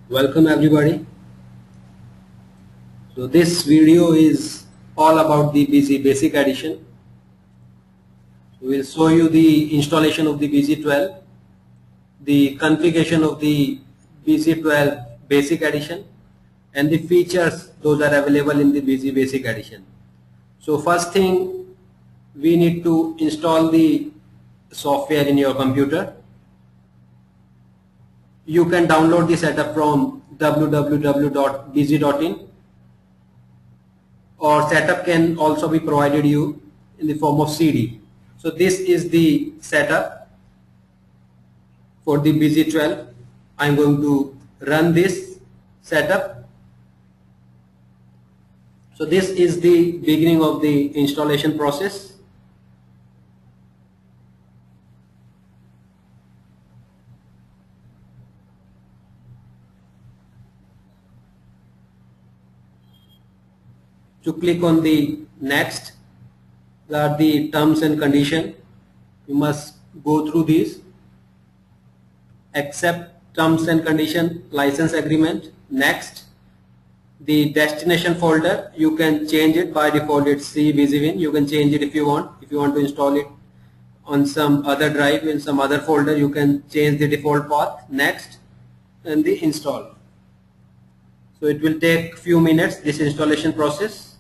Welcome everybody. So this video is all about the BZ Basic Edition. We will show you the installation of the BZ12, the configuration of the BZ12 Basic Edition, and the features those are available in the BZ Basic Edition. So first thing, we need to install the software in your computer. You can download the setup from www.bz.in, or setup can also be provided you in the form of CD. So this is the setup for the BZ12. I'm going to run this setup. So this is the beginning of the installation process. To click on the next, there are the terms and condition. You must go through these. Accept terms and condition, license agreement. Next, the destination folder, you can change it. By default it's C BZWin. You can change it if you want. If you want to install it on some other drive in some other folder, you can change the default path. Next, and the install. So it will take few minutes, this installation process.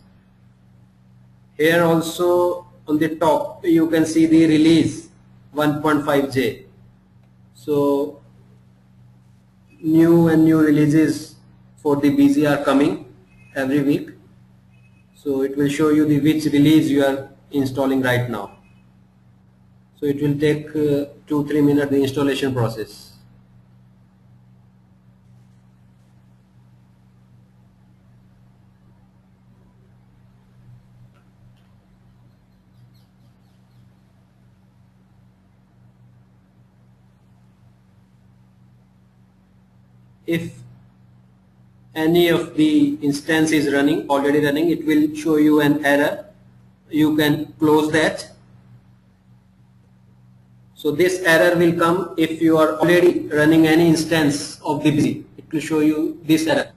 Here also on the top you can see the release 1.5J. So new releases for the BZ are coming every week. So it will show you the which release you are installing right now. So it will take 2-3 minutes the installation process. If any of the instance is already running, it will show you an error. You can close that. So this error will come if you are already running any instance of the BZ. It will show you this error.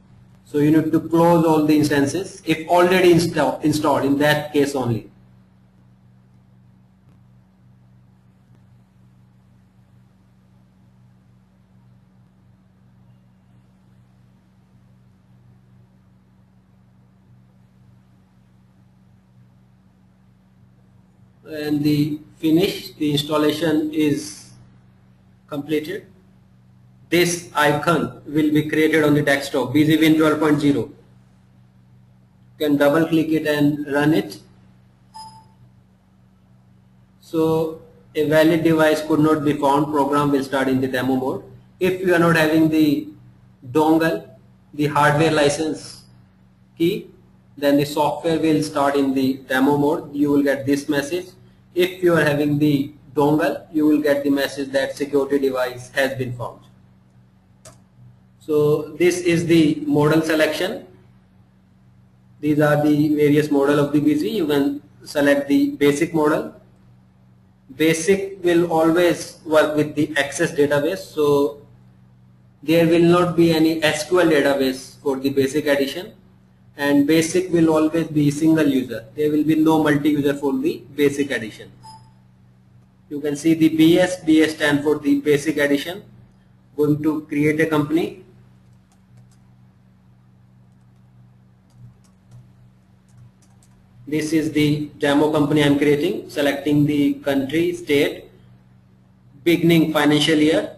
So you need to close all the instances if already installed, in that case only. And the installation is completed. This icon will be created on the desktop, BZWin 12.0. You can double click it and run it. So a valid device could not be found, program will start in the demo mode. If you are not having the dongle, the hardware license key, then the software will start in the demo mode. You will get this message. If you are having the dongle, you will get the message that security device has been found. So this is the model selection. These are the various model of the BZ. You can select the basic model. Basic will always work with the Access database. So there will not be any SQL database for the basic edition. And basic will always be single user. There will be no multi-user for the basic edition. You can see the BS stand for the basic edition. Going to create a company. This is the demo company I am creating. Selecting the country, state, beginning financial year.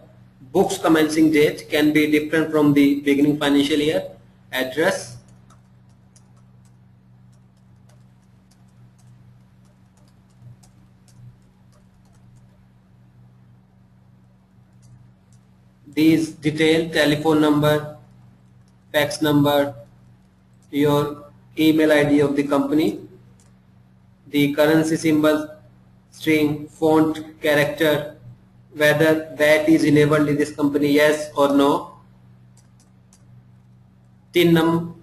Books commencing date can be different from the beginning financial year. Address. These detail, telephone number, fax number, your email ID of the company, the currency symbol, string, font, character, whether VAT is enabled in this company, yes or no, TIN number,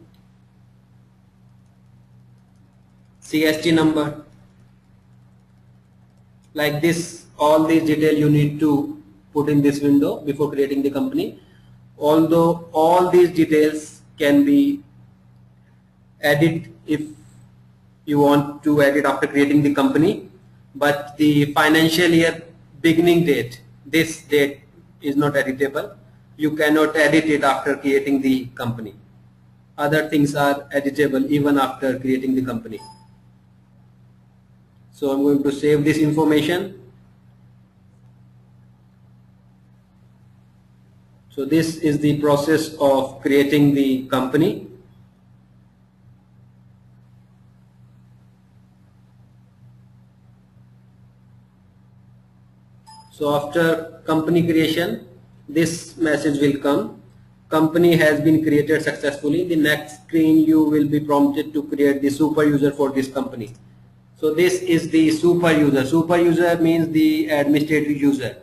CST number. Like this, all these detail you need to put in this window before creating the company. Although all these details can be added if you want to edit after creating the company, but the financial year beginning date, this date is not editable. You cannot edit it after creating the company. Other things are editable even after creating the company. So I'm going to save this information. So this is the process of creating the company. So after company creation, this message will come. Company has been created successfully. The next screen you will be prompted to create the super user for this company. So this is the super user. Super user means the administrative user.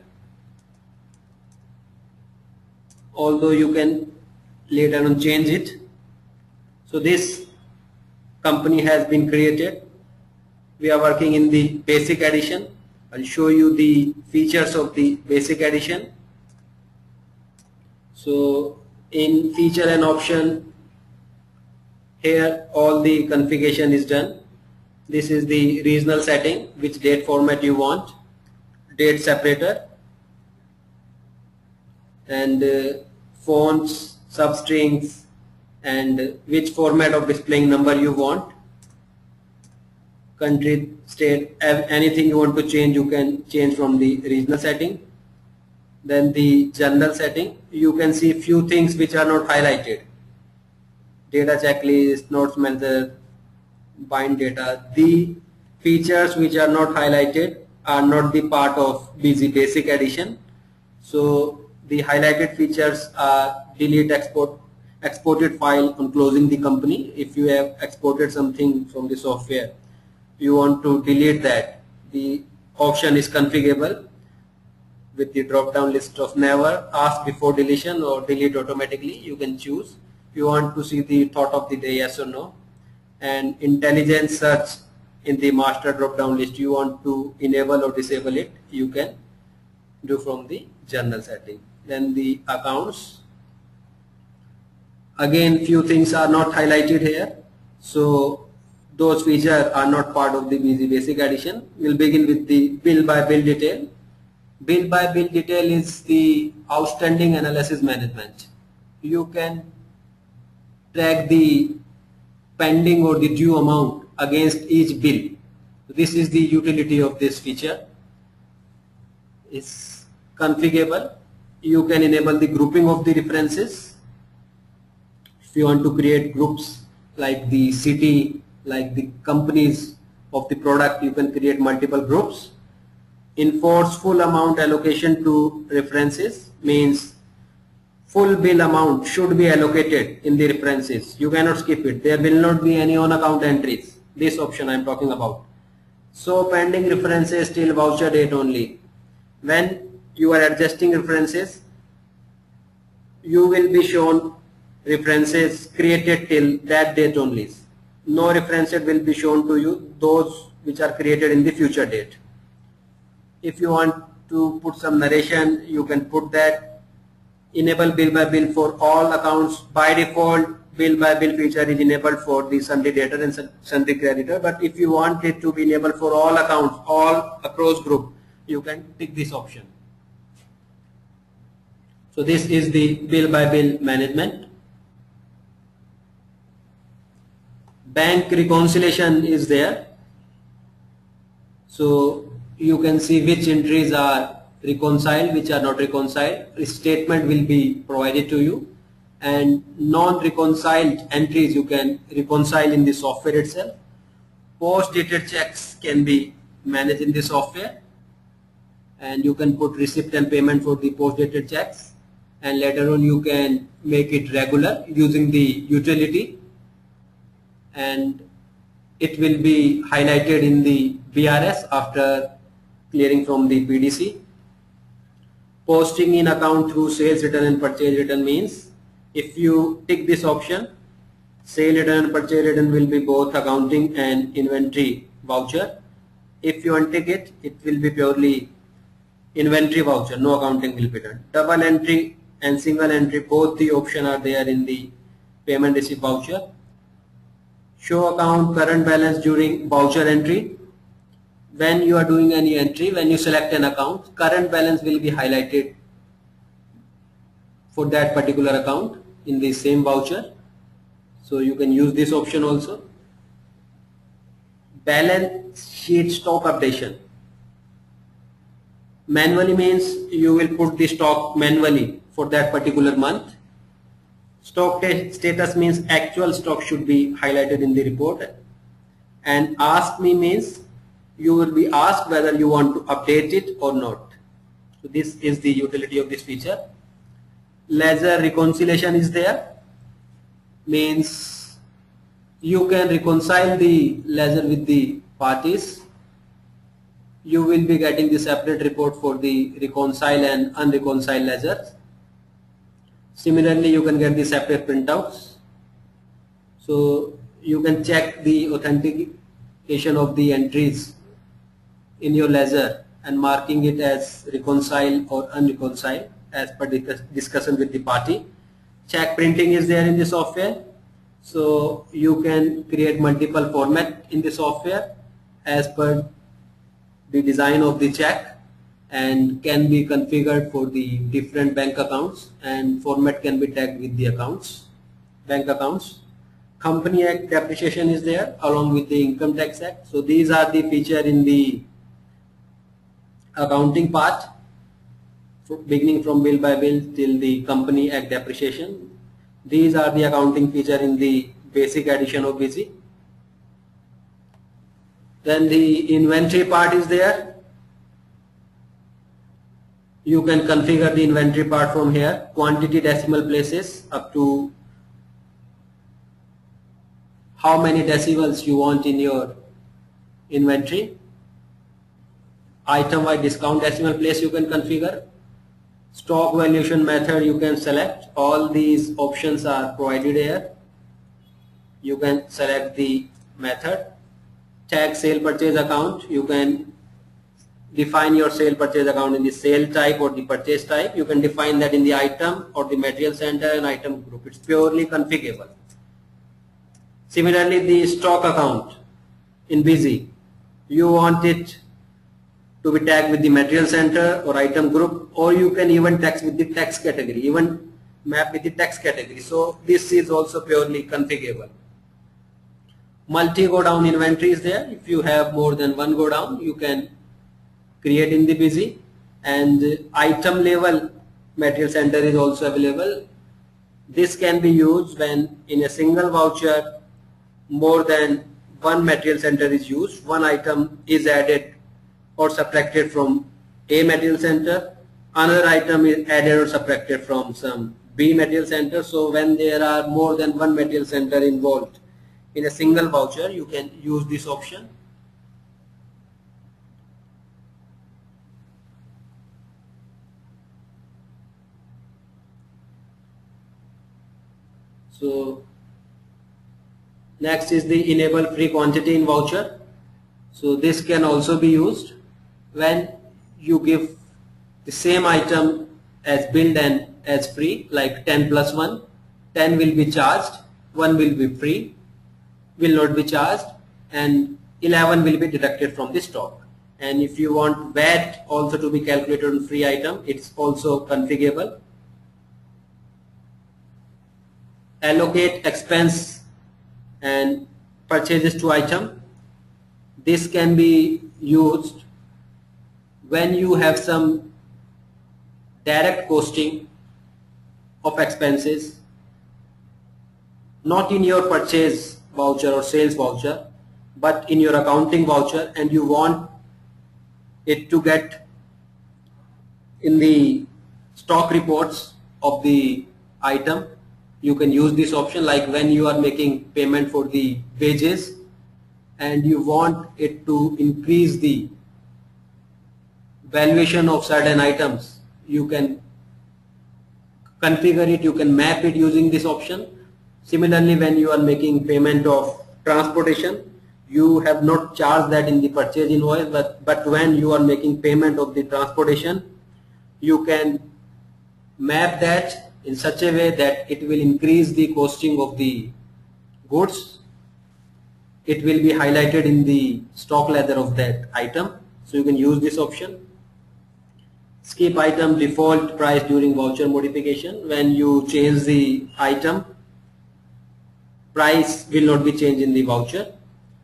Although you can later on change it. So this company has been created. We are working in the basic edition. I'll show you the features of the basic edition. So in feature and option, here all the configuration is done. This is the regional setting, which date format you want, date separator, and fonts, substrings, and which format of displaying number you want. Country, state, anything you want to change, you can change from the regional setting. Then the general setting, you can see few things which are not highlighted. Data checklist, notes method, bind data. The features which are not highlighted are not the part of busy basic edition. So the highlighted features are delete, export, exported file on closing the company. If you have exported something from the software, you want to delete that, the option is configurable with the drop down list of never, ask before deletion, or delete automatically. You can choose. You want to see the thought of the day, yes or no. And intelligent search in the master drop down list, you want to enable or disable it, you can do from the general setting. Then the accounts, again few things are not highlighted here, so those features are not part of the busy basic edition. We'll begin with the bill by bill detail. Bill by bill detail is the outstanding analysis management. You can track the pending or the due amount against each bill. This is the utility of this feature. It's configurable. You can enable the grouping of the references. If you want to create groups like the city, like the companies of the product, you can create multiple groups. Enforce full amount allocation to references means full bill amount should be allocated in the references. You cannot skip it. There will not be any on account entries. This option I am talking about. So pending references till voucher date only. When you are adjusting references, you will be shown references created till that date only. No references will be shown to you, those which are created in the future date. If you want to put some narration, you can put that. Enable bill by bill for all accounts. By default, bill by bill feature is enabled for the sundry debtor and sundry creditor, but if you want it to be enabled for all accounts, all across group, you can tick this option. So this is the bill by bill management. Bank reconciliation is there. So you can see which entries are reconciled, which are not reconciled. A statement will be provided to you, and non-reconciled entries you can reconcile in the software itself. Post-dated checks can be managed in the software, and you can put receipt and payment for the post-dated checks, and later on you can make it regular using the utility, and it will be highlighted in the BRS after clearing from the PDC. Posting in account through sales return and purchase return means if you tick this option, sale return and purchase return will be both accounting and inventory voucher. If you untick it, it will be purely inventory voucher, no accounting will be done. Double entry and single entry, both the option are there in the payment receipt voucher. Show account current balance during voucher entry. When you are doing any entry, when you select an account, current balance will be highlighted for that particular account in the same voucher. So you can use this option also. Balance sheet stock updation. Manually means you will put the stock manually for that particular month. Stock status means actual stock should be highlighted in the report. And ask me means you will be asked whether you want to update it or not. So this is the utility of this feature. Ledger reconciliation is there. Means you can reconcile the ledger with the parties. You will be getting the separate report for the reconcile and unreconciled ledgers. Similarly, you can get the separate printouts. So you can check the authentication of the entries in your ledger and marking it as reconciled or unreconciled as per discussion with the party. Check printing is there in the software. So you can create multiple format in the software as per the design of the check, and can be configured for the different bank accounts, and format can be tagged with the accounts, bank accounts. Company Act depreciation is there along with the Income Tax Act. So these are the feature in the accounting part, beginning from bill by bill till the Company Act depreciation. These are the accounting feature in the basic edition of Busy. Then the inventory part is there. You can configure the inventory part from here. Quantity, decimal places, up to how many decimals you want in your inventory. Item wide discount decimal place you can configure. Stock valuation method you can select. All these options are provided here. You can select the method. Tag sale purchase account. You can define your sale purchase account in the sale type or the purchase type. You can define that in the item or the material center and item group. It's purely configurable. Similarly, the stock account in Busy, you want it to be tagged with the material center or item group, or you can even tag with the tax category, even map with the tax category. So this is also purely configurable. Multi go down inventory is there. If you have more than one go down, you can create in the Busy, and item level material center is also available. This can be used when in a single voucher more than one material center is used. One item is added or subtracted from A material center, another item is added or subtracted from some B material center. So when there are more than one material center involved in a single voucher, you can use this option. So next is the enable free quantity in voucher. So this can also be used when you give the same item as billed and as free, like 10 plus 1. 10 will be charged, 1 will be free, will not be charged, and 11 will be deducted from the stock. And if you want VAT also to be calculated on free item, it's also configurable. Allocate expense and purchases to item. This can be used when you have some direct costing of expenses, not in your purchase voucher or sales voucher, but in your accounting voucher, and you want it to get in the stock reports of the item. You can use this option, like when you are making payment for the wages and you want it to increase the valuation of certain items. You can configure it, you can map it using this option. Similarly, when you are making payment of transportation, you have not charged that in the purchase invoice, but when you are making payment of the transportation, you can map that in such a way that it will increase the costing of the goods. It will be highlighted in the stock ladder of that item, so you can use this option. Skip item default price during voucher modification. When you change the item, price will not be changed in the voucher.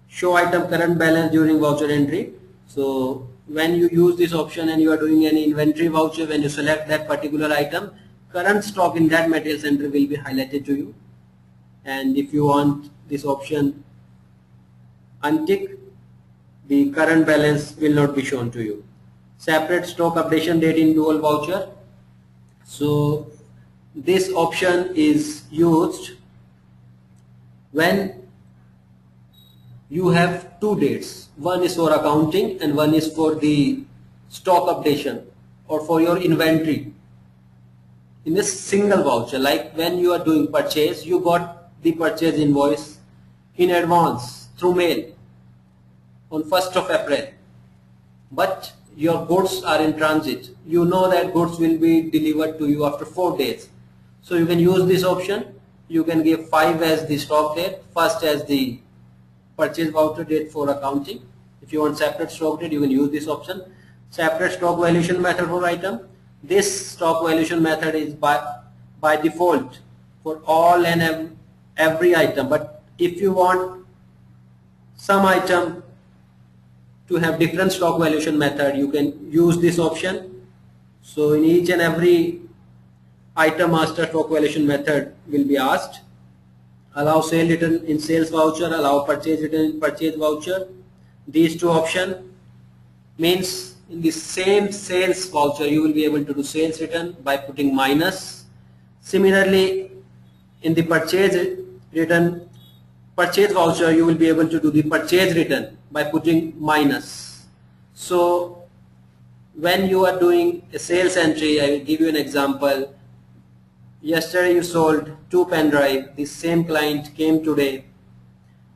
Show item current balance during voucher entry. So when you use this option and you are doing any inventory voucher, when you select that particular item, current stock in that material center will be highlighted to you. And if you want this option untick, the current balance will not be shown to you. Separate stock updation date in dual voucher. So this option is used when you have two dates. One is for accounting and one is for the stock updation or for your inventory in a single voucher. Like when you are doing purchase, you got the purchase invoice in advance through mail on 1st of April, but your goods are in transit. You know that goods will be delivered to you after 4 days. So you can use this option. You can give 5 as the stock date, 1st as the purchase voucher date for accounting. If you want separate stock date, you can use this option. Separate stock valuation method for item. This stock valuation method is by default for all and every item, but if you want some item to have different stock valuation method, you can use this option. So in each and every item master stock valuation method will be asked. Allow sale return in sales voucher, allow purchase return in purchase voucher. These two options means in the same sales voucher you will be able to do sales return by putting minus. Similarly, in the purchase return purchase voucher you will be able to do the purchase return by putting minus. So when you are doing a sales entry, I will give you an example. Yesterday you sold 2 pen drive. The same client came today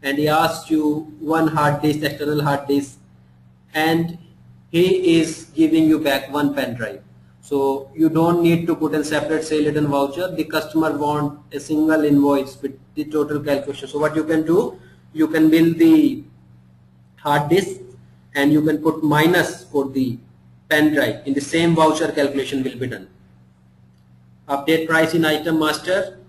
and he asked you 1 hard disk, external hard disk, and he is giving you back 1 pen drive. So you don't need to put a separate sale return voucher. The customer want a single invoice with the total calculation. So what you can do, you can bill the hard disk and you can put minus for the pen drive. In the same voucher, calculation will be done. Update price in item master,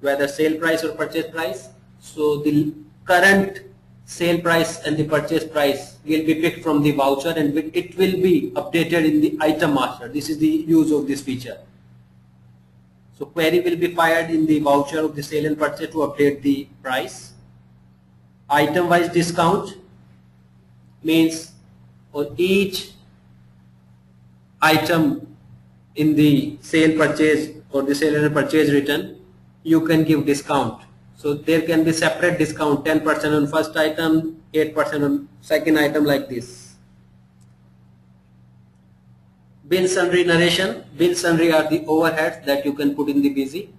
whether sale price or purchase price. So the current sale price and the purchase price will be picked from the voucher and it will be updated in the item master. This is the use of this feature. So query will be fired in the voucher of the sale and purchase to update the price. Item wise discount means on each item in the sale purchase or the sale and purchase return you can give discount. So there can be separate discount, 10% on first item, 8% on second item, like this. Bill sundry narration. Bill sundry are the overheads that you can put in the busy.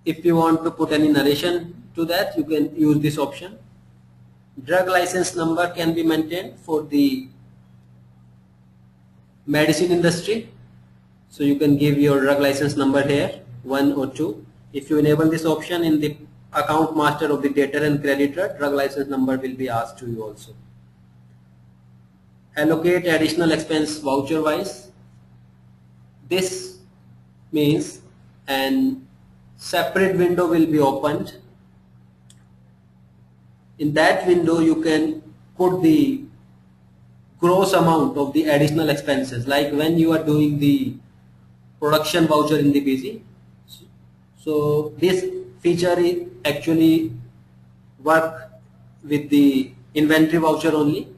If you want to put any narration to that, you can use this option. Drug license number can be maintained for the medicine industry. So you can give your drug license number here, 1 or 2. If you enable this option in the account master of the debtor and creditor, drug license number will be asked to you also. Allocate additional expense voucher wise. This means an separate window will be opened. In that window you can put the gross amount of the additional expenses, like when you are doing the production voucher in the busy. So this feature is actually work with the inventory voucher only.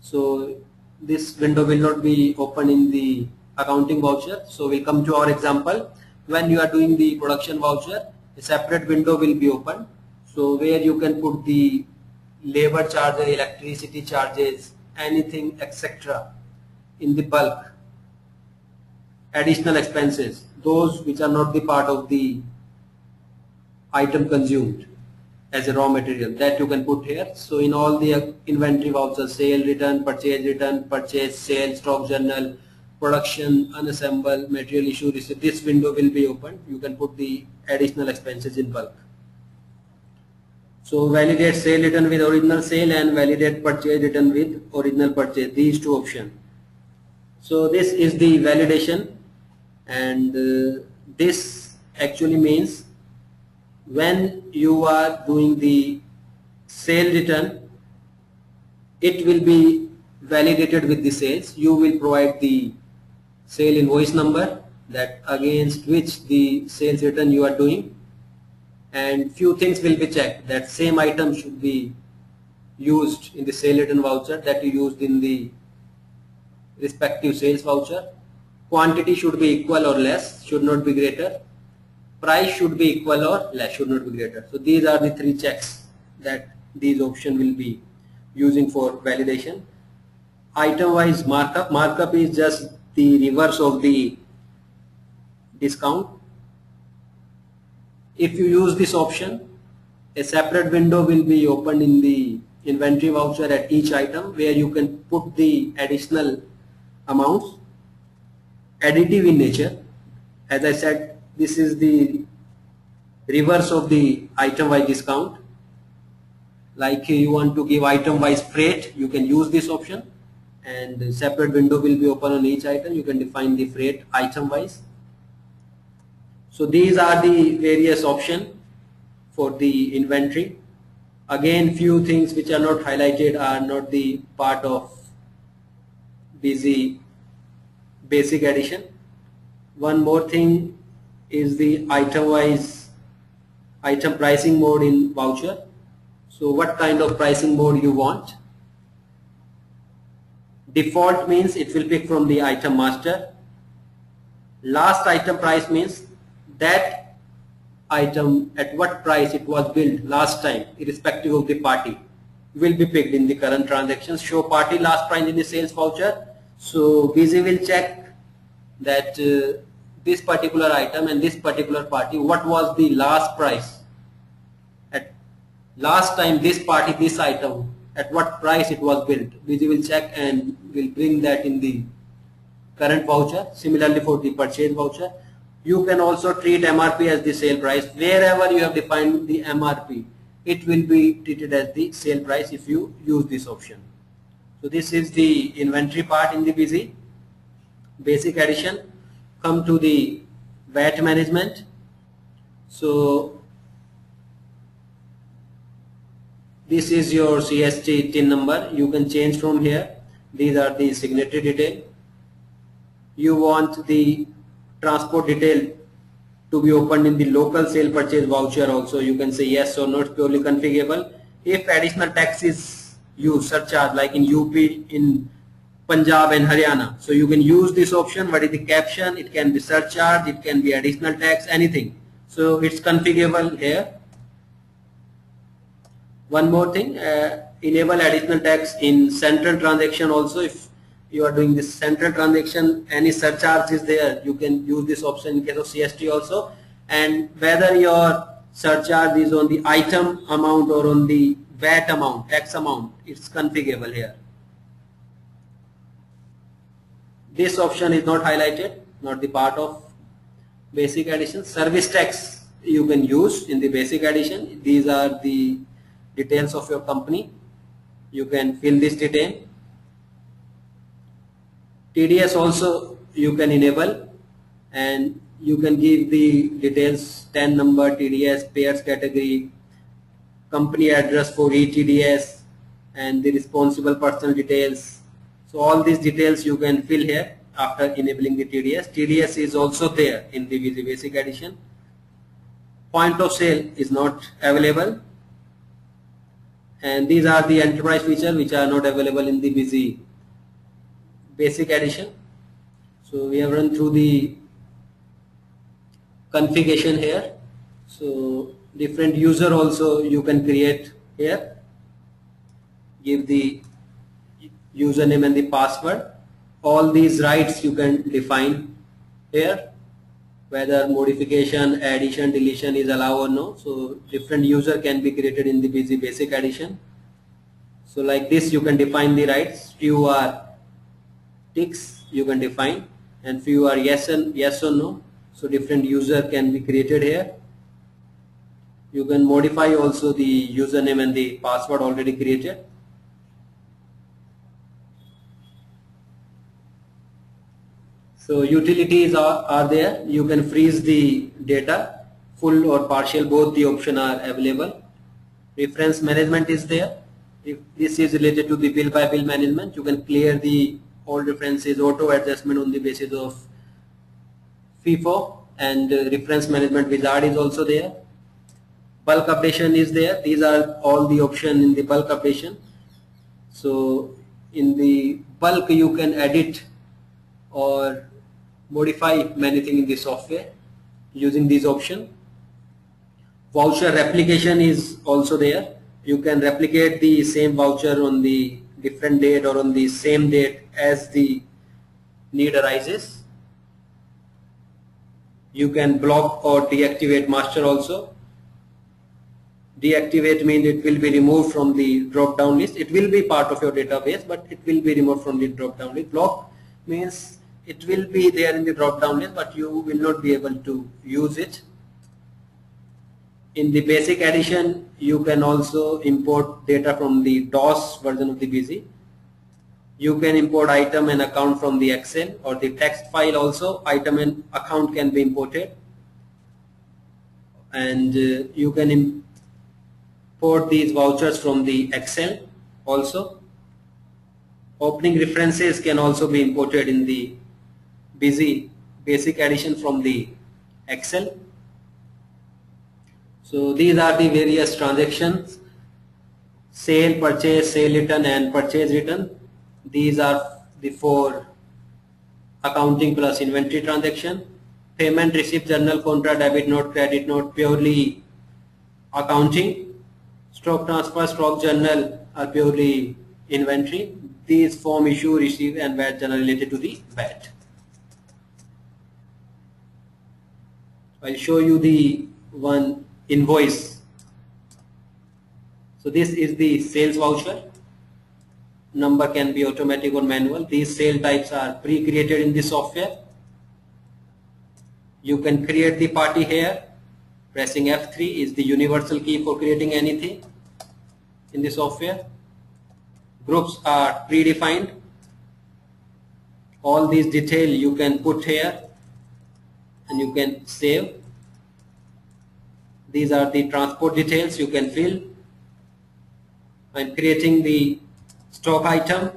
So this window will not be open in the accounting voucher. So we come to our example. When you are doing the production voucher, a separate window will be open. So where you can put the labor charges, electricity charges, anything etc. in the bulk, additional expenses, those which are not the part of the item consumed as a raw material, that you can put here. So in all the inventory vouchers, sale return, purchase, sale, stock journal, production, unassemble, material issue, this window will be opened. You can put the additional expenses in bulk. So validate sale return with original sale and validate purchase return with original purchase, these two options. So this is the validation, and this actually means when you are doing the sale return, it will be validated with the sales. You will provide the sale invoice number, that against which the sales return you are doing, and few things will be checked, that same item should be used in the sale return voucher that you used in the respective sales voucher. Quantity should be equal or less, should not be greater. Price should be equal or less, should not be greater. So these are the three checks that these options will be using for validation. Item wise markup. Markup is just the reverse of the discount. If you use this option, a separate window will be opened in the inventory voucher at each item, where you can put the additional amounts, additive in nature. As I said, this is the reverse of the item wise discount. Like you want to give item wise freight, you can use this option, and a separate window will be open on each item. You can define the freight item wise. So these are the various options for the inventory. Again, few things which are not highlighted are not the part of busy basic addition. One more thing is the item wise item pricing mode in voucher. So what kind of pricing mode you want? Default means it will pick from the item master. Last item price means that item at what price it was billed last time, irrespective of the party, will be picked in the current transactions. Show party last price in the sales voucher. So busy will check that this particular item and this particular party, what was the last price at last time this party, this item, at what price it was billed. Busy will check and will bring that in the current voucher. Similarly for the purchase voucher, you can also treat MRP as the sale price. Wherever you have defined the MRP, it will be treated as the sale price if you use this option. So this is the inventory part in the busy basic addition. Come to the VAT management. So this is your CST TIN number. You can change from here. These are the signatory detail. You want the transport detail to be opened in the local sale purchase voucher also. You can say yes or no, it's purely configurable. If additional tax is used, surcharge, like in UP, in Punjab and Haryana, so you can use this option. What is the caption? It can be surcharge, it can be additional tax, anything. So it's configurable here. One more thing, enable additional tax in central transaction also. If you are doing this central transaction, any surcharge is there, you can use this option in case of CST also. And whether your surcharge is on the item amount or on the VAT amount, tax amount, it's configurable here. This option is not highlighted, not the part of basic addition. Service tax you can use in the basic addition. These are the details of your company. You can fill this detail. TDS also you can enable, and you can give the details, TAN number, TDS, payers category, company address for ETDS, and the responsible person details. So all these details you can fill here after enabling the TDS. TDS is also there in the busy basic addition. Point of sale is not available, and these are the enterprise features which are not available in the busy basic addition. So we have run through the configuration here. So different user also you can create here. Give the username and the password. All these rights you can define here, whether modification, addition, deletion is allowed or no. So different user can be created in the busy basic addition. So like this you can define the rights. Few are ticks, you can define, and few are yes or no. So different user can be created here. You can modify also the username and the password already created. So utilities are there. You can freeze the data, full or partial, both the option are available. Reference management is there. If this is related to the bill by bill management, you can clear the all references, auto adjustment on the basis of FIFO, and reference management wizard is also there. Bulk updation is there. These are all the options in the bulk updation. So in the bulk you can edit or modify many things in the software using this option. Voucher replication is also there. You can replicate the same voucher on the different date or on the same date as the need arises. You can block or deactivate master also. Deactivate means it will be removed from the drop down list. It will be part of your database, but it will be removed from the drop down list. Block means it will be there in the drop down list, but you will not be able to use it. In the basic edition, you can also import data from the DOS version of the BZ. You can import item and account from the Excel or the text file also. Item and account can be imported, and you can import these vouchers from the Excel also. Opening references can also be imported in the BZ basic edition from the Excel. So these are the various transactions: sale, purchase, sale return and purchase return. These are the 4 accounting plus inventory transaction. Payment, receipt, journal, contra, debit note, credit note, purely accounting. Stock transfer, stock journal are purely inventory. These form, issue, receive and VAT journal related to the VAT. I'll show you the one invoice. So this is the sales voucher. Number can be automatic or manual. These sale types are pre-created in the software. You can create the party here. Pressing F3 is the universal key for creating anything in the software. Groups are predefined. All these detail you can put here and you can save. These are the transport details you can fill. I'm creating the stock item.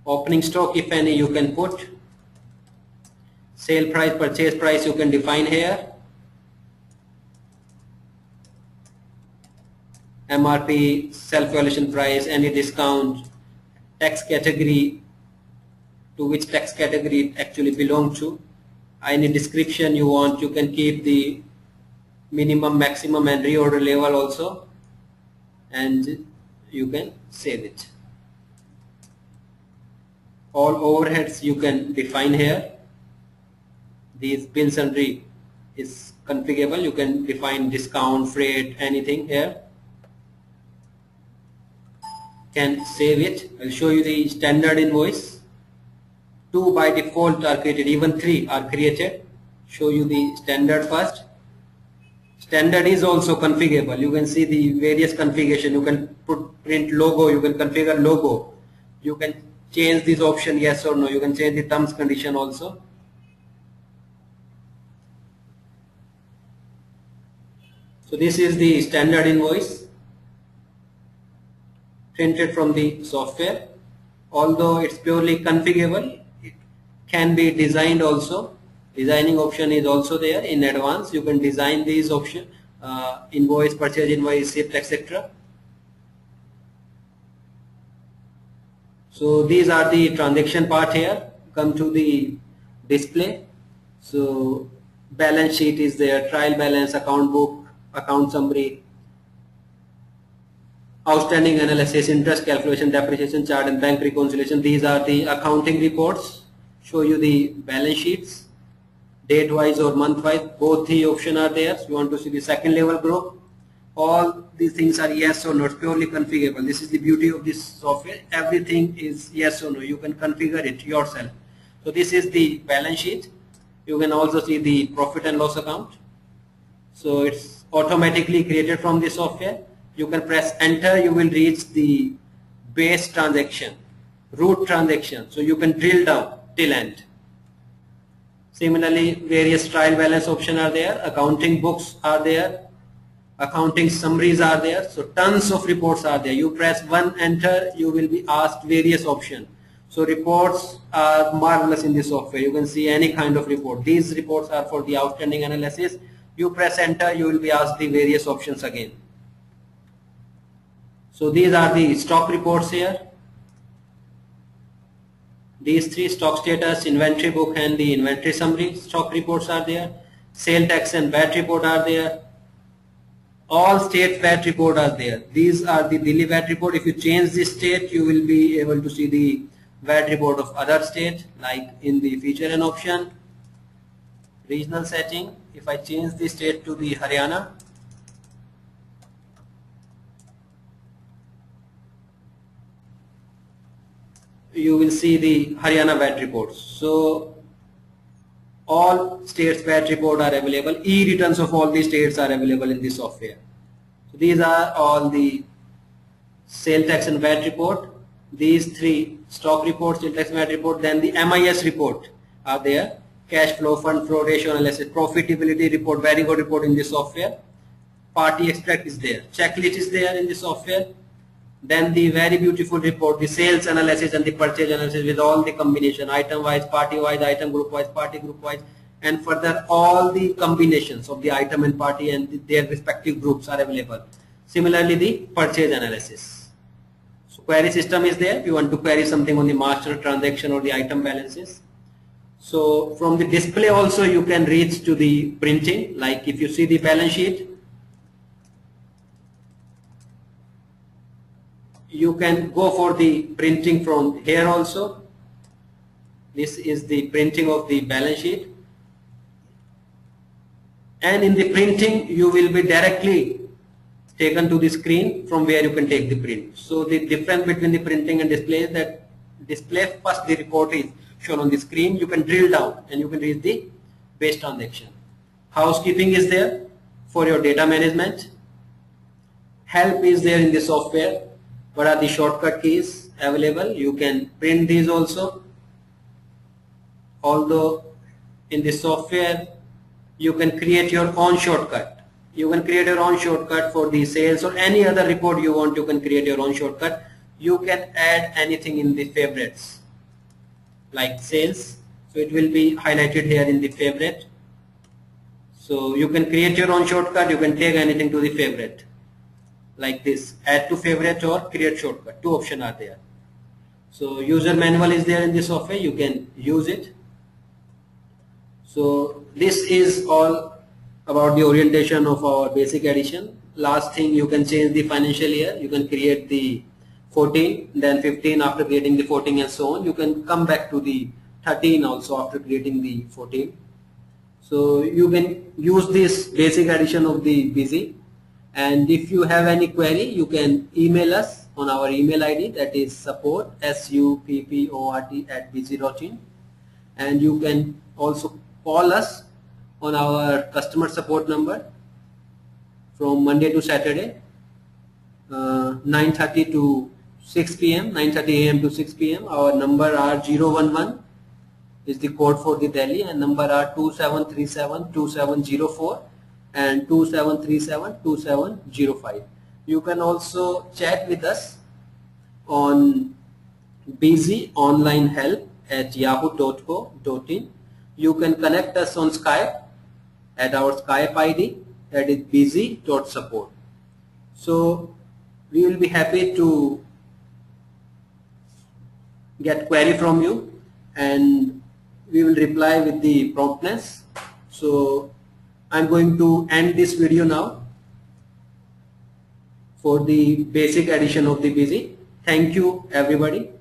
Opening stock, if any, you can put. Sale price, purchase price you can define here. MRP, self-valuation price, any discount, tax category, to which tax category it actually belongs to. Any description you want, you can keep the minimum, maximum and reorder level also, and you can save it. All overheads you can define here. These bill sundry is configurable. You can define discount, freight, anything here. Can save it. I'll show you the standard invoice. 2 by default are created, even 3 are created. Show you the standard first. Standard is also configurable. You can see the various configuration. You can print logo, you can configure logo. You can change this option yes or no. You can change the terms condition also. So this is the standard invoice printed from the software. Although it's purely configurable, it can be designed also. Designing option is also there in advance. You can design these options, invoice, purchase invoice, receipt, etc. So these are the transaction part here. Come to the display. So balance sheet is there, trial balance, account book, account summary, outstanding analysis, interest calculation, depreciation chart and bank reconciliation. These are the accounting reports. Show you the balance sheets, date wise or month wise, both the options are there. So you want to see the second level group, All these things are yes or no, it's purely configurable. This is the beauty of this software. Everything is yes or no. You can configure it yourself. So this is the balance sheet. You can also see the profit and loss account. So it's automatically created from the software. You can press enter, you will reach the base transaction, root transaction. So you can drill down till end. Similarly, various trial balance options are there, accounting books are there, accounting summaries are there. So tons of reports are there. You press one enter, you will be asked various options. So reports are marvelous in this software. You can see any kind of report. These reports are for the outstanding analysis. You press enter, you will be asked the various options again. So these are the stock reports here. These three: stock status, inventory book and the inventory summary. Stock reports are there. Sale tax and VAT report are there. All state VAT report are there. These are the Delhi VAT report. If you change the state, you will be able to see the VAT report of other state, like in the feature and option. Regional setting, if I change the state to the Haryana, you will see the Haryana VAT reports. So all states VAT report are available. E-returns of all the states are available in this software. So these are all the sale tax and VAT report. These three: stock report, sale tax and VAT report. Then the MIS report are there. Cash flow, fund flow, ratio analysis, profitability report, very good report in this software. Party extract is there. Checklist is there in this software. Then the very beautiful report, the sales analysis and the purchase analysis with all the combination, item wise, party wise, item group wise, party group wise, and further all the combinations of the item and party and their respective groups are available. Similarly, the purchase analysis. So query system is there if you want to query something on the master transaction or the item balances. So from the display also you can reach to the printing. Like if you see the balance sheet, you can go for the printing from here also. This is the printing of the balance sheet, and in the printing you will be directly taken to the screen from where you can take the print. So the difference between the printing and display is that display first the report is shown on the screen, you can drill down and you can read the base transaction. Housekeeping is there for your data management. Help is there in the software. What are the shortcut keys available? You can print these also. Although in the software you can create your own shortcut. You can create your own shortcut for the sales or any other report you want. You can create your own shortcut. You can add anything in the favorites like sales. So it will be highlighted here in the favorite. So you can create your own shortcut. You can take anything to the favorite like this, add to favorite or create shortcut. Two options are there. So user manual is there in the software. You can use it. So this is all about the orientation of our basic edition. Last thing, you can change the financial year. You can create the 14, then 15 after creating the 14 and so on. You can come back to the 13 also after creating the 14. So you can use this basic edition of the Busy. And if you have any query, you can email us on our email ID, that is support support@busy.in, and you can also call us on our customer support number from Monday to Saturday, 9:30 to 6 p.m. 9:30 a.m. to 6 p.m. Our number are 011 is the code for the Delhi, and number are 2737-2704 and 2737-2705. You can also chat with us on busyonlinehelp@yahoo.co.in. You can connect us on Skype at our Skype ID, that is busy.support. So we will be happy to get query from you and we will reply with the promptness. So I'm going to end this video now for the basic edition of the Busy. Thank you everybody.